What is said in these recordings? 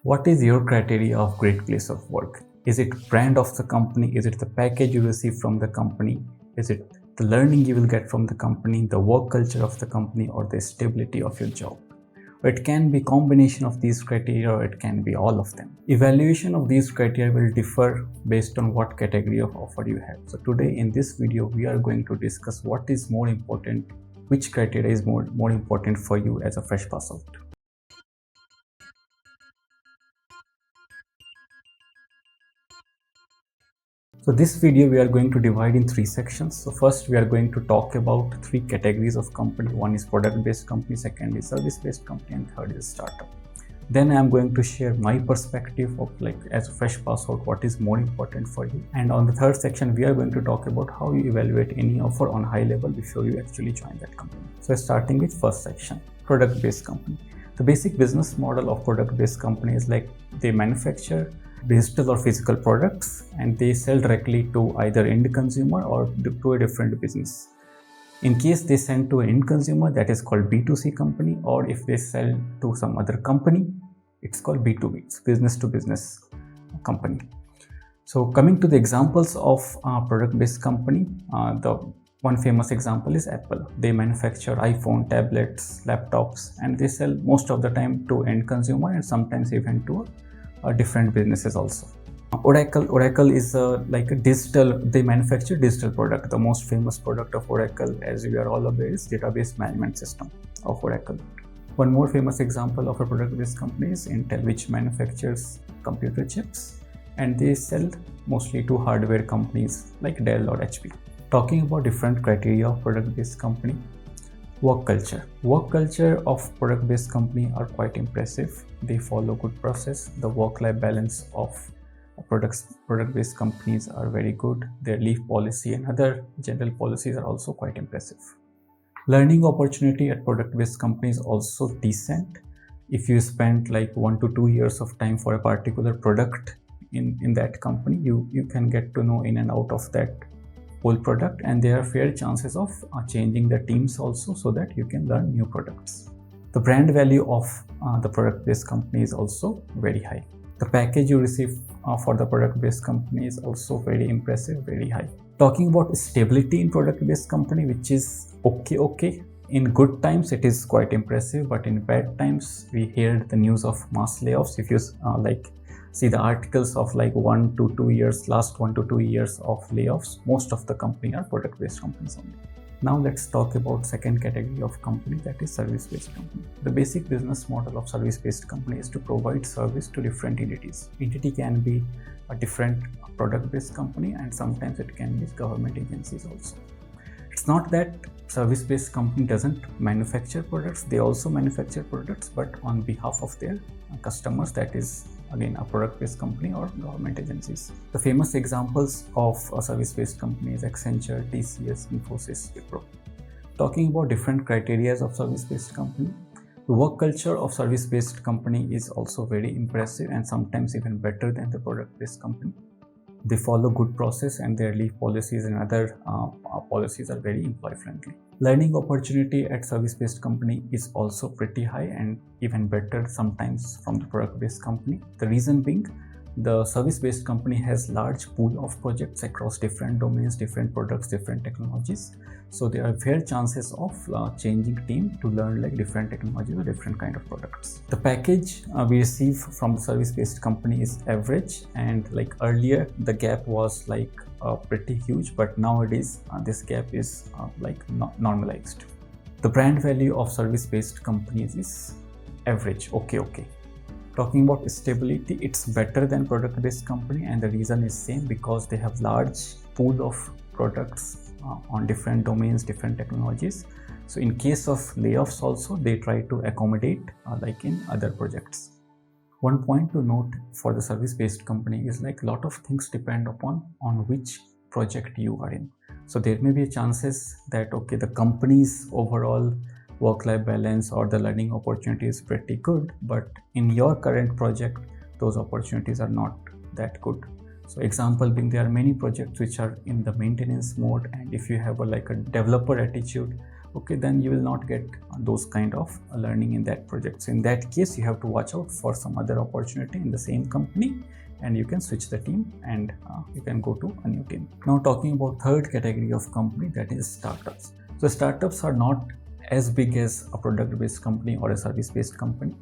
What is your criteria of great place of work? Is it brand of the company? Is it the package you receive from the company? Is it the learning you will get from the company, the work culture of the company, or the stability of your job? Or it can be combination of these criteria, or it can be all of them. Evaluation of these criteria will differ based on what category of offer you have. So today in this video, we are going to discuss what is more important, which criteria is more important for you as a fresh pass out. So this video we are going to divide in three sections. So first we are going to talk about three categories of company. One is product-based company, second is service-based company, and third is startup. Then I am going to share my perspective of as a fresh pass out, what is more important for you. And on the third section, we are going to talk about how you evaluate any offer on high level before you actually join that company. So starting with first section, product-based company. The basic business model of product-based company is they manufacture digital or physical products and they sell directly to either end consumer or to a different business. In case they send to an end consumer, that is called B2C company, or if they sell to some other company, it's called B2B, it's business to business company. So coming to the examples of product-based company, the one famous example is Apple. They manufacture iPhone, tablets, laptops, and they sell most of the time to end consumer and sometimes even to different businesses also. Oracle is a digital, they manufacture digital product. The most famous product of Oracle, as we are all aware, is database management system of Oracle. One more famous example of a product-based company is Intel, which manufactures computer chips, and they sell mostly to hardware companies like Dell or HP. Talking about different criteria of product-based company, work culture of product-based company are quite impressive. They follow good process. The work-life balance of product-based companies are very good. Their leave policy and other general policies are also quite impressive. Learning opportunity at product-based companies also decent. If you spend 1 to 2 years of time for a particular product in that company, you can get to know in and out of that whole product, and there are fair chances of changing the teams also, so that you can learn new products. The brand value of the product-based company is also very high. The package you receive for the product-based company is also very impressive, very high. Talking about stability in product-based company, which is okay. In good times it is quite impressive, but in bad times we heard the news of mass layoffs. If you see the articles of last 1 to 2 years of layoffs, most of the company are product-based companies only. Now let's talk about second category of company, that is service-based company. The basic business model of service-based company is to provide service to different entities. Entity can be a different product-based company, and sometimes it can be government agencies also. It's not that service-based company doesn't manufacture products, they also manufacture products, but on behalf of their customers, that is again a product-based company or government agencies. The famous examples of a service-based company is Accenture, TCS, Infosys, Wipro. Talking about different criteria of service-based company, the work culture of service-based company is also very impressive and sometimes even better than the product-based company. They follow good process and their leave policies and other policies are very employee friendly. Learning opportunity at service-based company is also pretty high and even better sometimes from the product-based company. The reason being, the service-based company has large pool of projects across different domains, different products, different technologies. So there are fair chances of changing team to learn different technologies or different kind of products. The package we receive from the service-based company is average, and earlier the gap was pretty huge, but nowadays this gap is normalized. The brand value of service-based companies is average, okay. Talking about stability, it's better than product-based company, and the reason is same, because they have large pool of products on different domains, different technologies. So in case of layoffs also, they try to accommodate in other projects. One point to note for the service-based company is lot of things depend upon on which project you are in. So there may be chances that the company's overall work-life balance or the learning opportunity is pretty good, but in your current project those opportunities are not that good. So example being, there are many projects which are in the maintenance mode, and if you have a developer attitude okay, then you will not get those kind of learning in that project. So in that case, you have to watch out for some other opportunity in the same company, and you can switch the team and you can go to a new team. Now talking about third category of company, that is startups. So startups are not as big as a product-based company or a service-based company.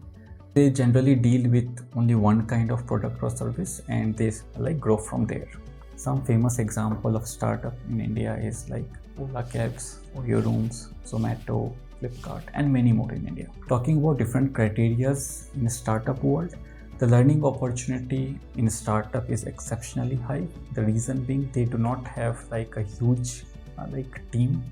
They generally deal with only one kind of product or service, and they like grow from there. Some famous example of startup in India is like Ola Cabs, Oyo Rooms, Zomato, Flipkart, and many more in India. Talking about different criterias in startup world, the learning opportunity in startup is exceptionally high. The reason being, they do not have like a huge team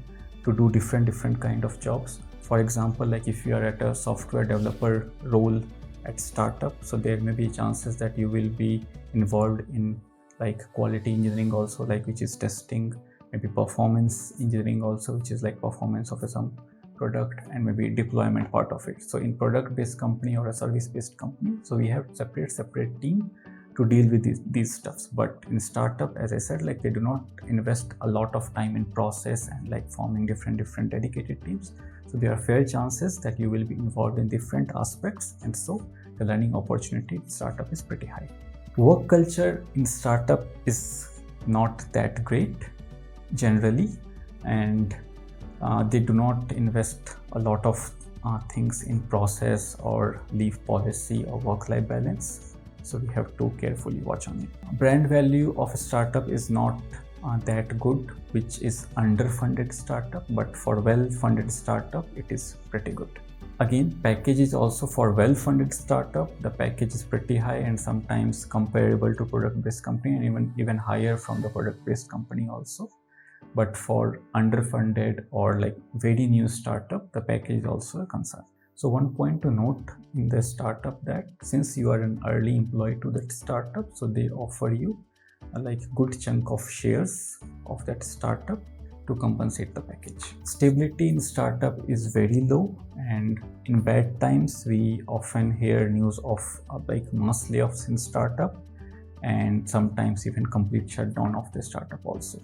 to do different kind of jobs. For example, like if you are at a software developer role at startup, so there may be chances that you will be involved in like quality engineering also, like which is testing, maybe performance engineering also, which is like performance of some product, and maybe deployment part of it. So in product-based company or a service-based company, so we have separate team to deal with these stuffs. But in startup, as I said, like they do not invest a lot of time in process and like forming different dedicated teams. So there are fair chances that you will be involved in different aspects, and so the learning opportunity in startup is pretty high. Work culture in startup is not that great generally, and they do not invest a lot of things in process or leave policy or work-life balance. So we have to carefully watch on it. Brand value of a startup is not that good, which is underfunded startup, but for well-funded startup, it is pretty good. Again, package is also for well-funded startup. The package is pretty high and sometimes comparable to product-based company, and even higher from the product-based company also. But for underfunded or like very new startup, the package is also a concern. So one point to note in the startup, that since you are an early employee to that startup, so they offer you a like good chunk of shares of that startup to compensate the package. Stability in startup is very low, and in bad times we often hear news of like mass layoffs in startup, and sometimes even complete shutdown of the startup also.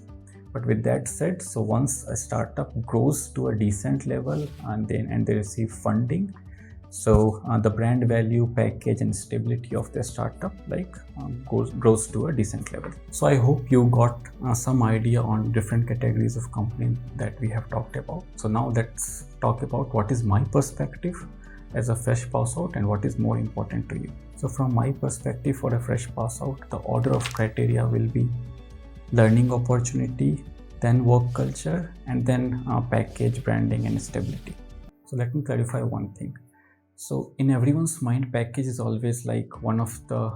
But with that said, so once a startup grows to a decent level and they receive funding, so the brand value, package, and stability of the startup like grows to a decent level. So I hope you got some idea on different categories of company that we have talked about. So now let's talk about what is my perspective as a fresh pass out and what is more important to you. So from my perspective, for a fresh pass out, the order of criteria will be learning opportunity, then work culture, and then package, branding, and stability. So let me clarify one thing. So in everyone's mind, package is always like one of the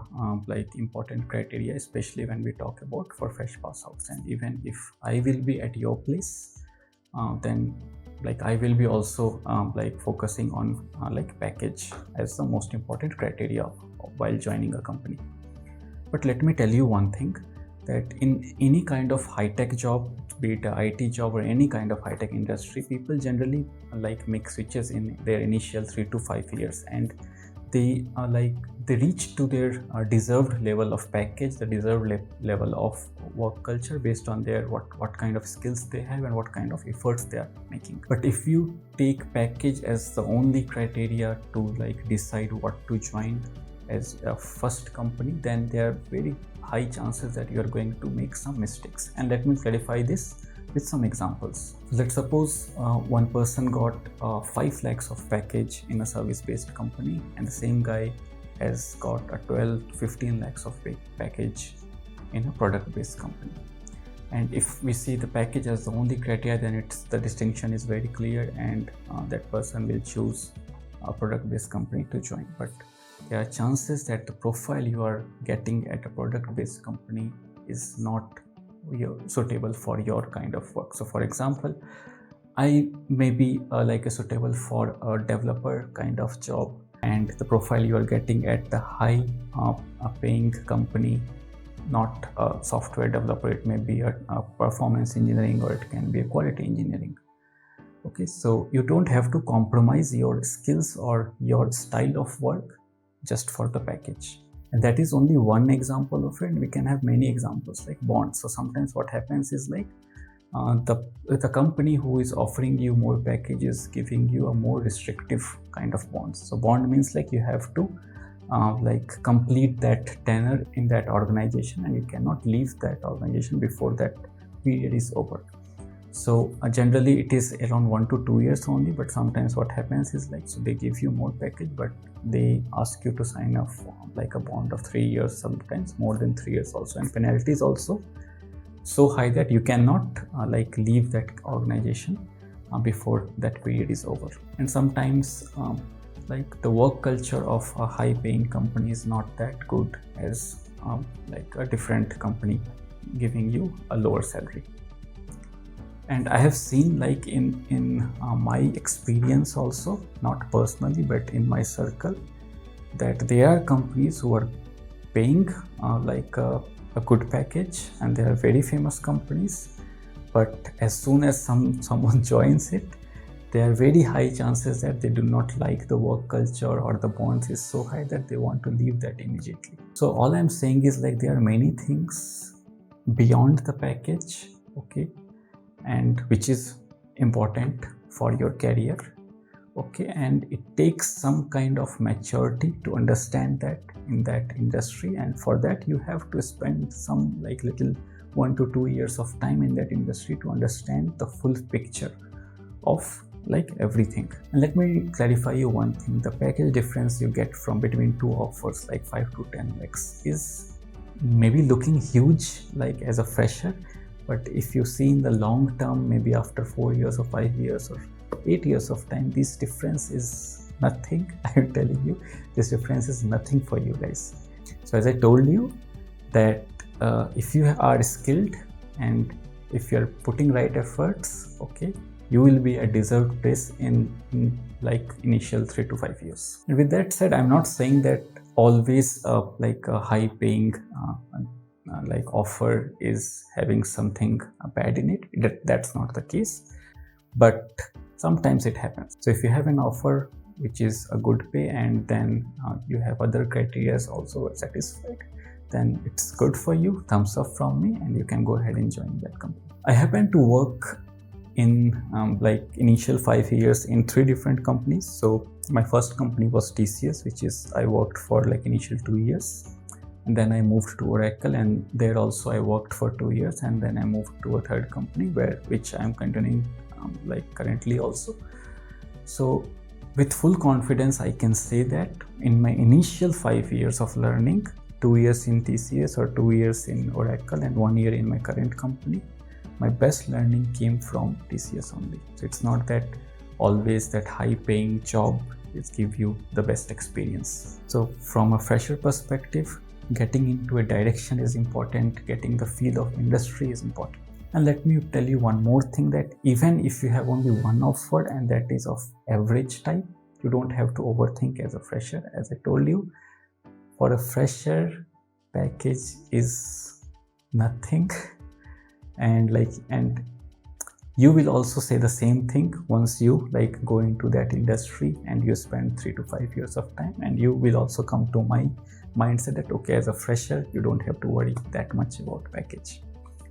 like important criteria, especially when we talk about for fresh pass outs. And even if I will be at your place, then like I will be also like focusing on like package as the most important criteria while joining a company. But let me tell you one thing, that in any kind of high-tech job, be it a IT job or any kind of high-tech industry, people generally like make switches in their initial 3 to 5 years, and they reach to their deserved level of package, the deserved level of work culture based on their what kind of skills they have and what kind of efforts they are making. But if you take package as the only criteria to like decide what to join as a first company, then there are very high chances that you are going to make some mistakes. And let me clarify this with some examples. Let's suppose one person got 5 lakhs of package in a service-based company, and the same guy has got a 12 to 15 lakhs of package in a product-based company. And if we see the package as the only criteria, then the distinction is very clear, and that person will choose a product-based company to join. But there are chances that the profile you are getting at a product-based company is not suitable for your kind of work. So for example, I may be like a suitable for a developer kind of job, and the profile you are getting at the high paying company, not a software developer, it may be a performance engineering, or it can be a quality engineering. Okay, so you don't have to compromise your skills or your style of work just for the package. And that is only one example of it. We can have many examples like bonds. So sometimes what happens is like the company who is offering you more packages giving you a more restrictive kind of bonds. So bond means like you have to like complete that tenure in that organization, and you cannot leave that organization before that period is over. So generally it is around 1 to 2 years only, but sometimes what happens is like, so they give you more package, but they ask you to sign up like a bond of 3 years, sometimes more than 3 years also, and penalties also so high that you cannot like leave that organization before that period is over. And sometimes like the work culture of a high paying company is not that good as like a different company giving you a lower salary. And I have seen like in my experience also, not personally but in my circle, that there are companies who are paying like a good package, and they are very famous companies, but as soon as someone joins it, there are very high chances that they do not like the work culture, or the bonds is so high that they want to leave that immediately. So all I'm saying is like there are many things beyond the package, okay, and which is important for your career, okay, and it takes some kind of maturity to understand that in that industry, and for that you have to spend some like little 1 to 2 years of time in that industry to understand the full picture of like everything. And let me clarify you one thing: the package difference you get from between two offers like 5 to 10 lakhs is maybe looking huge like as a fresher, but if you see in the long term, maybe after 4 years or 5 years or 8 years of time, this difference is nothing. I'm telling you, this difference is nothing for you guys. So as I told you that if you are skilled and if you are putting right efforts, okay, you will be a deserved place in like initial 3 to 5 years. And with that said, I'm not saying that always like a high paying like offer is having something bad in it. That's not the case, but sometimes it happens. So if you have an offer which is a good pay, and then you have other criteria also satisfied, then it's good for you. Thumbs up from me, and you can go ahead and join that company. I happen to work in like initial 5 years in 3 different companies. So my first company was TCS, which is I worked for like initial 2 years, and then I moved to Oracle, and there also I worked for 2 years, and then I moved to a third company which I am continuing like currently also. So with full confidence I can say that in my initial 5 years of learning, 2 years in TCS or 2 years in Oracle and 1 year in my current company, my best learning came from TCS only. So it's not that always that high paying job is give you the best experience. So from a fresher perspective, getting into a direction is important, getting the feel of industry is important. And let me tell you one more thing, that even if you have only one offer and that is of average type, you don't have to overthink as a fresher. As I told you, for a fresher, package is nothing, and you will also say the same thing once you like go into that industry and you spend 3 to 5 years of time, and you will also come to my mindset that okay, as a fresher you don't have to worry that much about package.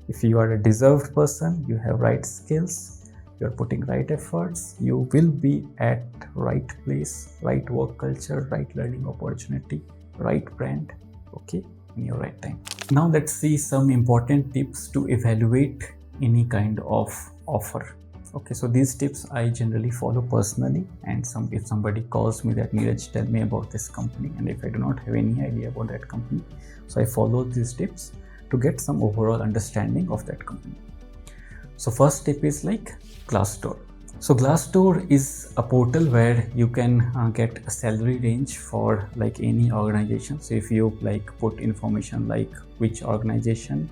If you are a deserved person, you have right skills, you are putting right efforts, you will be at right place, right work culture, right learning opportunity, right brand, okay, in your right time. Now let's see some important tips to evaluate any kind of offer. Okay, so these tips I generally follow personally, and if somebody calls me that Neeraj, tell me about this company, and if I do not have any idea about that company, so I follow these tips to get some overall understanding of that company. So first tip is like Glassdoor. So Glassdoor is a portal where you can get a salary range for like any organization. So if you like put information like which organization,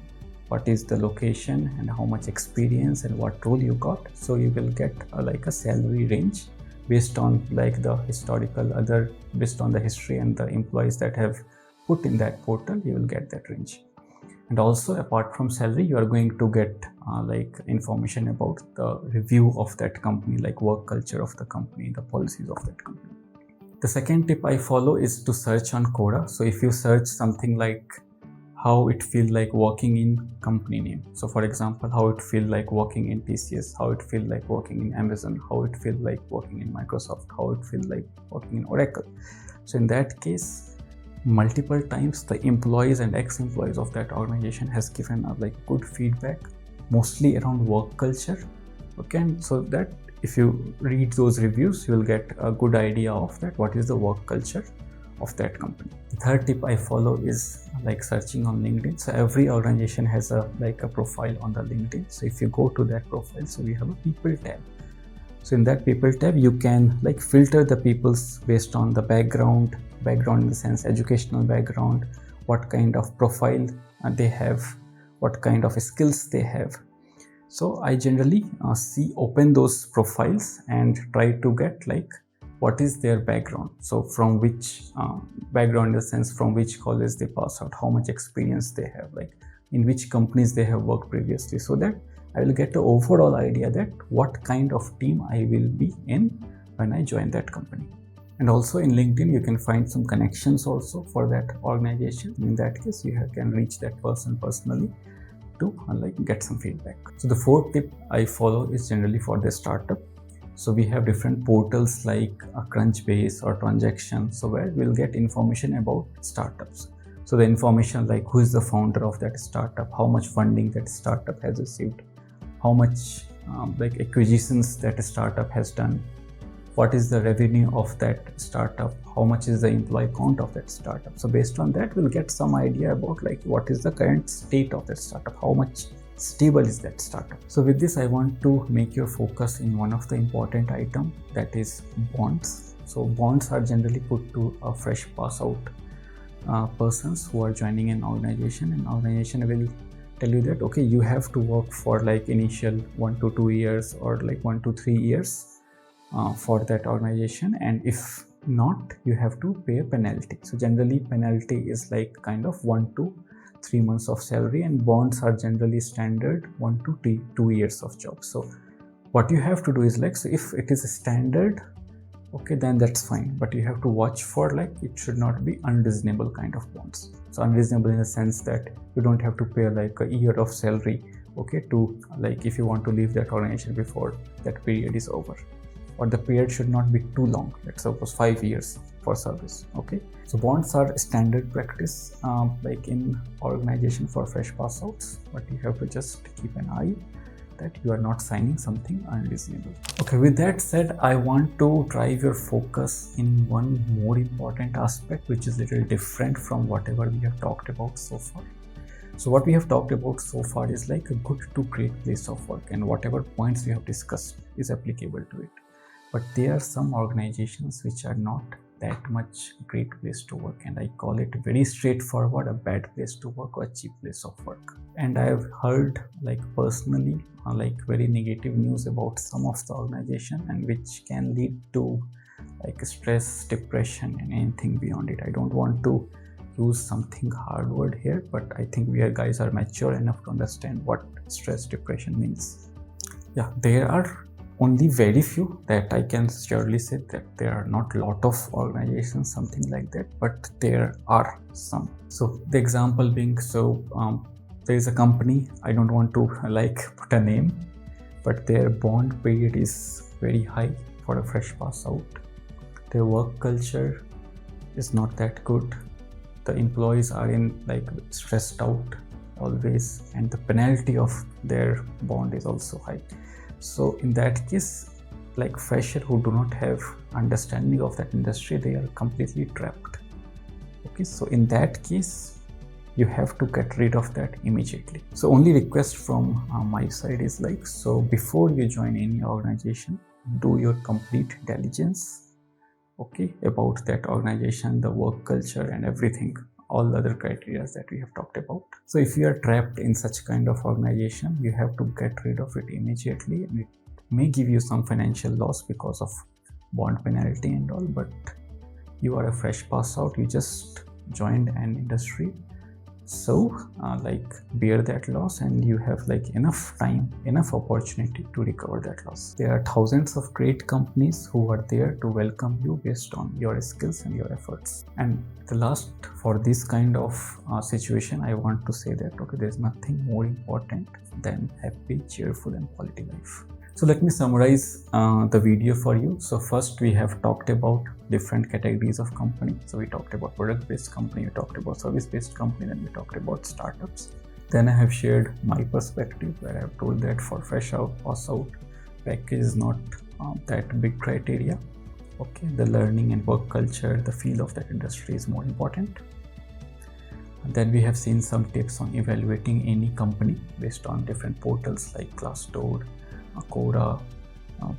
what is the location, and how much experience and what role you got, so you will get like a salary range based on like the historical based on the history and the employees that have put in that portal, you will get that range. And also apart from salary, you are going to get like information about the review of that company, like work culture of the company, the policies of that company. The second tip I follow is to search on Quora. So if you search something like how it feel like working in company name. So for example, how it feel like working in TCS, how it feel like working in Amazon, how it feel like working in Microsoft, how it feel like working in Oracle. So in that case, multiple times the employees and ex-employees of that organization has given like good feedback, mostly around work culture. Okay, and so that if you read those reviews, you will get a good idea of that what is the work culture of that company. The third tip I follow is like searching on LinkedIn. So every organization has a profile on the LinkedIn. So if you go to that profile, so we have a people tab. So in that people tab, you can like filter the people's based on the background in the sense educational background, what kind of profile they have, what kind of skills they have. So I generally open those profiles and try to get like what is their background. So from which background in the sense from which college they pass out, how much experience they have, like in which companies they have worked previously, so that I will get the overall idea that what kind of team I will be in when I join that company. And also in LinkedIn, you can find some connections also for that organization. In that case, you can reach that person personally to like get some feedback. So the fourth tip I follow is generally for the startup. So we have different portals like Crunchbase or Transaction, so where we'll get information about startups. So the information like who is the founder of that startup, how much funding that startup has received, how much like acquisitions that startup has done, what is the revenue of that startup, how much is the employee count of that startup. So based on that, we'll get some idea about like what is the current state of that startup, how much stable is that startup. So with this, I want to make your focus in one of the important item, that is bonds. So bonds are generally put to a fresh pass out persons who are joining an organization, and organization will tell you that okay, you have to work for like initial 1 to 2 years or like 1 to 3 years for that organization, and if not, you have to pay a penalty. So generally penalty is like kind of 1 to 3 months of salary, and bonds are generally standard 1 to 2 years of job. So what you have to do is like, so if it is a standard, okay, then that's fine, but you have to watch for like it should not be unreasonable kind of bonds. So unreasonable in the sense that you don't have to pay like a year of salary, okay, to like if you want to leave that organization before that period is over, or the period should not be too long, let's suppose 5 years for service. Okay, so bonds are standard practice like in organization for fresh pass outs, but you have to just keep an eye that you are not signing something unreasonable. Okay, with that said, I want to drive your focus in one more important aspect, which is a little different from whatever we have talked about so far. So what we have talked about so far is like a good to great place of work, and whatever points we have discussed is applicable to it. But there are some organizations which are not that much great place to work, and I call it very straightforward a bad place to work or a cheap place of work. And I have heard like personally like very negative news about some of the organization, and which can lead to like stress, depression, and anything beyond it. I don't want to use something hard word here, but I think we guys are mature enough to understand what stress, depression means. Yeah, there are only very few that I can surely say that there are not a lot of organizations, something like that, but there are some. So the example being, so there is a company, I don't want to like put a name, but their bond period is very high for a fresh pass out. Their work culture is not that good. The employees are in like stressed out always, and the penalty of their bond is also high. So in that case, like fresher who do not have understanding of that industry, they are completely trapped. Okay, so in that case, you have to get rid of that immediately. So only request from my side is like, so before you join any organization, do your complete diligence, okay, about that organization, the work culture and everything, all the other criteria that we have talked about. So if you are trapped in such kind of organization, you have to get rid of it immediately, and it may give you some financial loss because of bond penalty and all, but you are a fresh pass out, you just joined an industry, So like bear that loss, and you have like enough time, enough opportunity to recover that loss. There are thousands of great companies who are there to welcome you based on your skills and your efforts. And the last, for this kind of situation, I want to say that okay, there's nothing more important than happy, cheerful and quality life. So let me summarize the video for you. So first we have talked about different categories of company. So we talked about product-based company, we talked about service-based company, then we talked about startups. Then I have shared my perspective, where I have told that for fresh out, pass out, package is not that big criteria. Okay, the learning and work culture, the feel of that industry is more important. And then we have seen some tips on evaluating any company based on different portals like Glassdoor, Quora,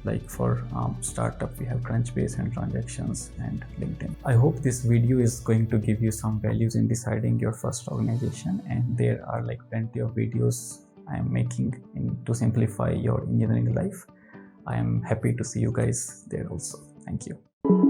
like for startup we have Crunchbase and Transactions and LinkedIn. I hope this video is going to give you some values in deciding your first organization, and there are like plenty of videos I am making to simplify your engineering life. I am happy to see you guys there also. Thank you.